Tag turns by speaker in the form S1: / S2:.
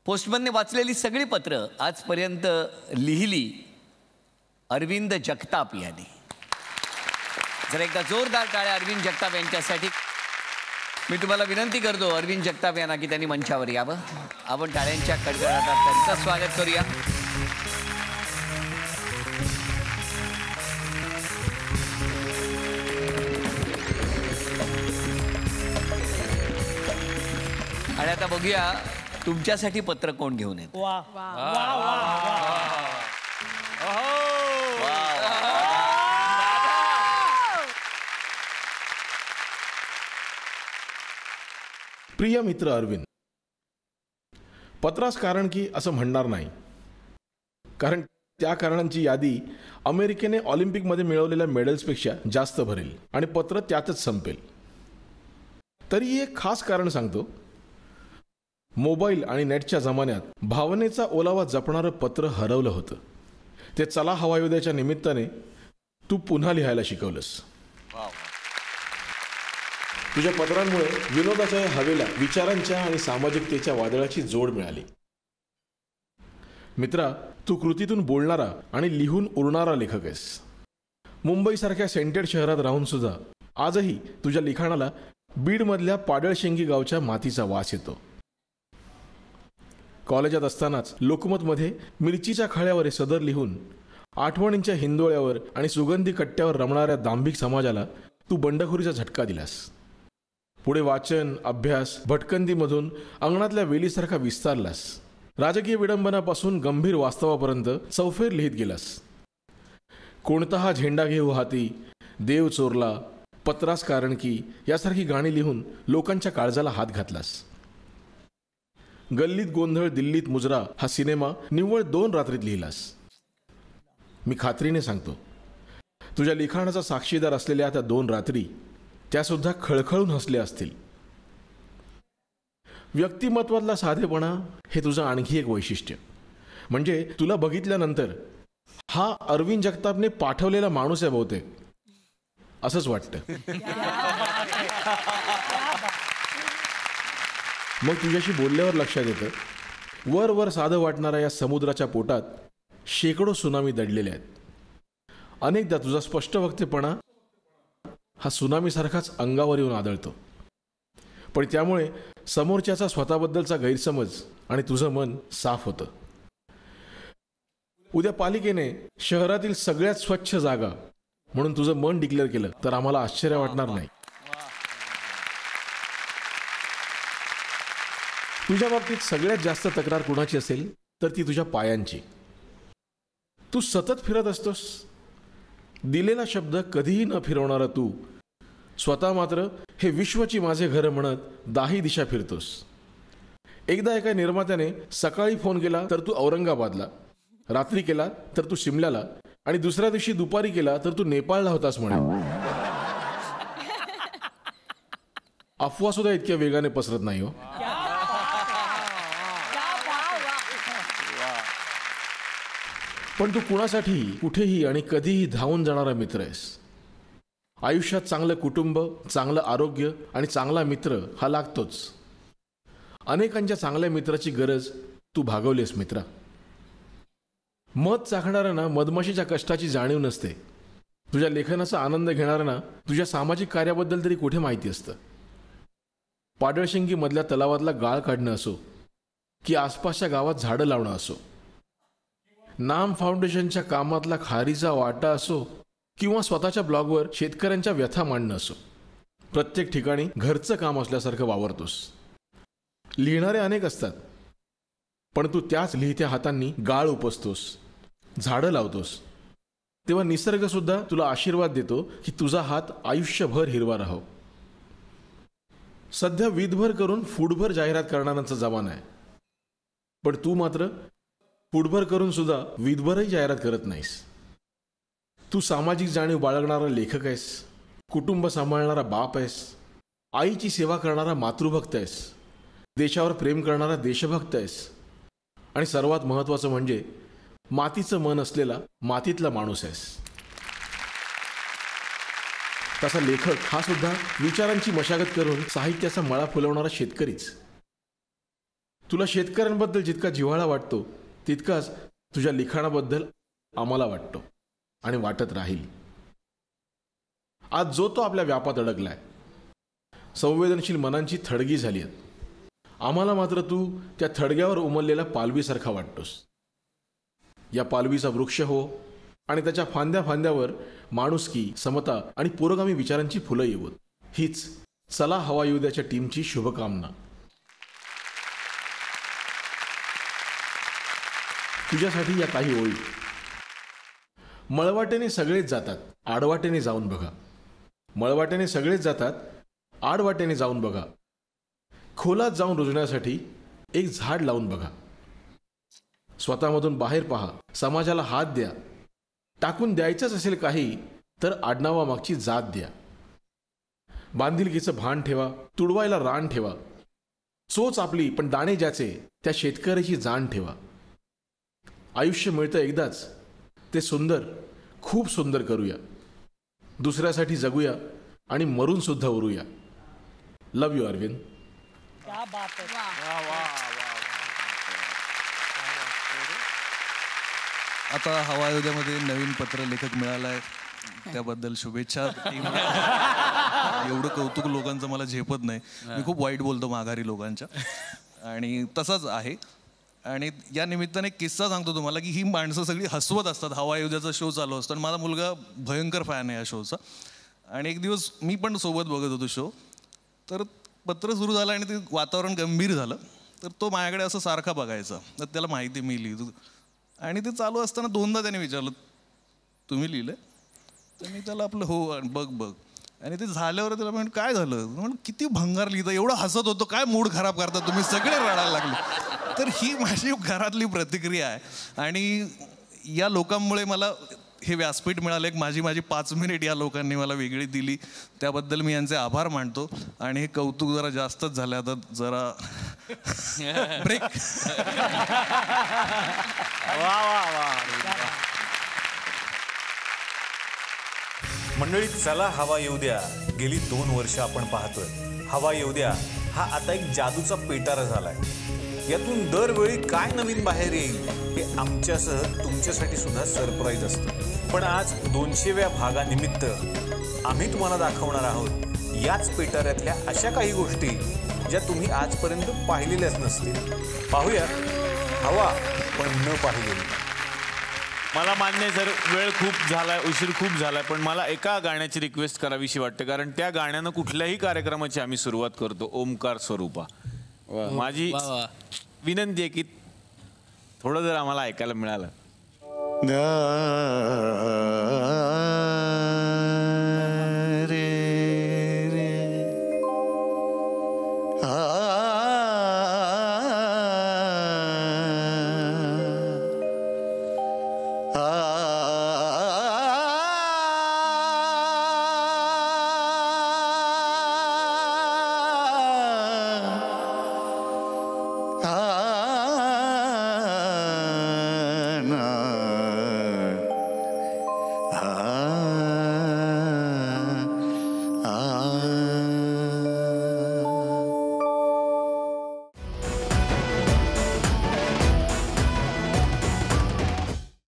S1: पोस्टमनने वाचलेली सगळी पत्र आजपर्यंत लिहिली अरविंद जगताप यांनी. जर एकदा जोरदार टाळ्या अरविंद जगताप यांच्यासाठी. मी तुम्हाला विनंती करतो अरविंद जगताप यांना की त्यांनी मंचावर यावं. आपण टाळ्यांच्या कडकडाटात त्यांचं स्वागत करूया. आणि आता बघूया तुमच्यासाठी पत्र कोण घेऊन येत.
S2: प्रिय मित्र अरविंद, पत्रास कारण की असं म्हणणार नाही, कारण त्या कारणांची यादी अमेरिकेने ऑलिम्पिकमध्ये मिळवलेल्या मेडल्सपेक्षा जास्त भरेल आणि पत्र त्यातच संपेल. तरी एक खास कारण सांगतो. मोबाईल आणि नेटच्या जमान्यात भावनेचा ओलावा जपणारं पत्र हरवलं होतं. ते चला हवा येऊ द्याच्या निमित्ताने तू पुन्हा लिहायला शिकवलंस. तुझ्या पत्रांमुळे विनोदाच्या हवेला विचारांच्या आणि सामाजिकतेच्या वादळाची जोड मिळाली. मित्रा, तू कृतीतून बोलणारा आणि लिहून उरणारा लेखक आहेस. मुंबईसारख्या सेंटेड शहरात राहून सुद्धा आजही तुझ्या लिखाणाला बीडमधल्या पाडळशेंगी गावच्या मातीचा वास येतो. कॉलेजात असतानाच लोकमतमध्ये मिरचीच्या खळ्यावर हे सदर लिहून आठवणींच्या हिंदोळ्यावर आणि सुगंधी कट्ट्यावर रमणाऱ्या दांभिक समाजाला तू बंडखोरीचा झटका दिलास. पुढे वाचन, अभ्यास, भटकंतीमधून अंगणातल्या वेलीसारखा विस्तारलास. राजकीय विडंबनापासून गंभीर वास्तवापर्यंत चौफेर लिहित गेलास. कोणता हा झेंडा घेऊ हाती, देव चोरला, पत्रास कारण की यासारखी गाणी लिहून लोकांच्या काळजाला हात घातलास. गल्लीत गोंधळ, दिल्लीत मुजरा हा सिनेमा निव्वळ 2 रात्रीत लिहिलास. मी खात्रीने सांगतो, तुझ्या लिखाणाचा साक्षीदार असलेल्या त्या 2 रात्री त्यासुद्धा खळखळून हसल्या असतील. व्यक्तिमत्वातला साधेपणा हे तुझं आणखी एक वैशिष्ट्य. म्हणजे तुला बघितल्यानंतर हा अरविंद जगतापने पाठवलेला माणूस आहे बहुतेक, असंच वाटतं. मग तुझ्याशी बोलल्यावर लक्षात येतं, वर वर साधं वाटणाऱ्या या समुद्राच्या पोटात शेकडो सुनामी दडलेल्या आहेत. अनेकदा तुझा स्पष्ट वक्तेपणा हा सुनामीसारखाच अंगावर येऊन आदळतो. पण त्यामुळे समोरच्याचा स्वतःबद्दलचा गैरसमज आणि तुझं मन साफ होतं. उद्या पालिकेने शहरातील सगळ्यात स्वच्छ जागा म्हणून तुझं मन डिक्लेअर केलं तर आम्हाला आश्चर्य वाटणार नाही. तुझ्या बाबतीत सगळ्यात जास्त तक्रार कुणाची असेल तर ती तुझ्या पायांची. तू सतत फिरत असतोस. दिलेला शब्द कधीही न फिरवणारा तू स्वतः मात्र हे विश्वची माझे घर म्हणत 10 दिशा फिरतोस. एकदा एका निर्मात्याने सकाळी फोन केला तर तू औरंगाबादला, रात्री केला तर तू शिमल्याला आणि दुसऱ्या दिवशी दुपारी केला तर तू नेपाळला होतास म्हणे. अफवा सुद्धा इतक्या वेगाने पसरत नाही हो. पण तू कुणासाठी कुठेही आणि कधीही धावून जाणारा मित्र आहेस. आयुष्यात चांगलं कुटुंब, चांगलं आरोग्य आणि चांगला मित्र हा लागतोच. अनेकांच्या चांगल्या मित्राची गरज तू भागवलीस मित्रा. मध चाखणाऱ्यांना मधमाशीच्या कष्टाची जाणीव नसते. तुझ्या लेखनाचा आनंद घेणाऱ्यांना तुझ्या सामाजिक कार्याबद्दल तरी कुठे माहिती असतं. पाडळशेंगी मधल्या तलावातला गाळ काढणं असो की आसपासच्या गावात झाडं लावणं असो, नाम फाउंडेशनच्या कामातला खारीचा वाटा असो किंवा स्वतःच्या ब्लॉगवर शेतकऱ्यांच्या व्यथा मांडणं असो, प्रत्येक ठिकाणी घरचं काम असल्यासारखं वावरतोस. लिहिणारे अनेक असतात, पण तू त्याच लिहित्या हातांनी गाळ उपसतोस, झाडं लावतोस. तेव्हा निसर्ग सुद्धा तुला आशीर्वाद देतो की तुझा हात आयुष्यभर हिरवा राहो. सध्या वीदभर करून फुटभर जाहिरात करणाऱ्यांचा जमाना आहे, पण तू मात्र फुटभर करून सुद्धा वीदभरही जाहिरात करत नाहीस. तू सामाजिक जाणीव बाळगणारा लेखक आहेस, कुटुंब सांभाळणारा बाप आहेस, आईची सेवा करणारा मातृभक्त आहेस, देशावर प्रेम करणारा देशभक्त आहेस आणि सर्वात महत्त्वाचं म्हणजे मातीचं मन असलेला मातीतला माणूस आहेस. तसा लेखक हा सुद्धा विचारांची मशागत करून साहित्याचा मळा फुलवणारा शेतकरीच. तुला शेतकऱ्यांबद्दल जितका जिव्हाळा वाटतो तितकाच तुझ्या लिखाणाबद्दल आम्हाला वाटतो आणि वाटत राहील. आज जो तो आपल्या व्यापात अडकलाय. संवेदनशील मनांची थडगी झाली आहेत. आम्हाला मात्र तू त्या थडग्यावर उमललेल्या पालवीसारखा वाटतोस. या पालवीचा वृक्ष हो आणि त्याच्या फांद्या फांद्यावर माणुसकी, समता आणि पुरोगामी विचारांची फुलं येवत. हीच चला हवा येऊ द्याच्या टीमची शुभकामना. तुझ्यासाठी या काही ओळी. मळवाटेने सगळेच जातात, आडवाटेने जाऊन बघा. मळवाटेने सगळेच जातात, आडवाटेने जाऊन बघा. खोलात जाऊन रुजण्यासाठी एक झाड लावून बघा. स्वतःमधून बाहेर पहा, समाजाला हात द्या. टाकून द्यायचंच असेल काही तर आडनावामागची जात द्या. बांधिलकीचं भान ठेवा, तुडवायला रान ठेवा. चोच आपली पण दाणे ज्याचे त्या शेतकऱ्याची जाण ठेवा. आयुष्य मिळतं एकदाच, ते सुंदर, खूप सुंदर करूया. दुसऱ्यासाठी जगूया आणि मरून सुद्धा उरूया. लव यू अरविंद.
S3: क्या बात है.
S4: आता हवा अयोध्यामध्ये नवीन पत्रलेखक मिळालाय, त्याबद्दल शुभेच्छा. एवढं कौतुक लोकांचं मला झेपत नाही. मी खूप वाईट बोलतो माघारी लोकांच्या, आणि तसंच आहे. आणि या निमित्ताने एक किस्सा सांगतो तुम्हाला की ही माणसं सगळी हसवत असतात. हवा अयोध्याचा शो चालू असतो आणि माझा मुलगा भयंकर फॅन आहे या शोचा. आणि एक दिवस मी पण सोबत बघत होतो शो, तर पत्र सुरू झालं आणि ते वातावरण गंभीर झालं. तर तो माझ्याकडे असं सारखा बघायचा. तर त्याला माहिती मी लिहितो. आणि ते चालू असताना दोनदा त्याने विचारलं, तुम्ही लिहिलं? तर मी त्याला आपलं हो बघ बघ. आणि ते झाल्यावर त्याला म्हणून काय झालं, म्हणून किती भंगार लिहितं, एवढं हसत होतो, काय मूड खराब करता तुम्ही, सगळे रडायला लागले. तर ही माझी घरातली प्रतिक्रिया आहे. आणि या लोकांमुळे मला हे व्यासपीठ मिळालं. एक माझी 5 मिनिट या लोकांनी मला वेगळी दिली, त्याबद्दल मी यांचे आभार मानतो. आणि हे कौतुक जरा जास्तच झालं, आता जरा ब्रेक.
S5: मंडळी, चला हवा येऊ द्या गेली 2 वर्ष आपण पाहतोय. हवा येऊ द्या हा आता एक जादूचा पेटारा झालाय. यातून दरवेळी काय नवीन बाहेर येईल हे आमच्यासह तुमच्यासाठी सुद्धा सरप्राईज असतं. पण आज 200व्या भागानिमित्त आम्ही तुम्हाला दाखवणार आहोत याच पेटाऱ्यातल्या अशा काही गोष्टी ज्या तुम्ही आजपर्यंत पाहिलेल्याच नसतील. पाहूया हवा पण न पाहिलेली.
S6: मला मान्य आहे सर, वेळ खूप झालाय, उशीर खूप झालाय, पण मला एका गाण्याची रिक्वेस्ट करावीशी वाटते, कारण त्या गाण्यानं कुठल्याही कार्यक्रमाची आम्ही सुरुवात करतो. ओमकार स्वरूपा. माझी विनंती आहे की थोडं जर आम्हाला ऐकायला मिळालं.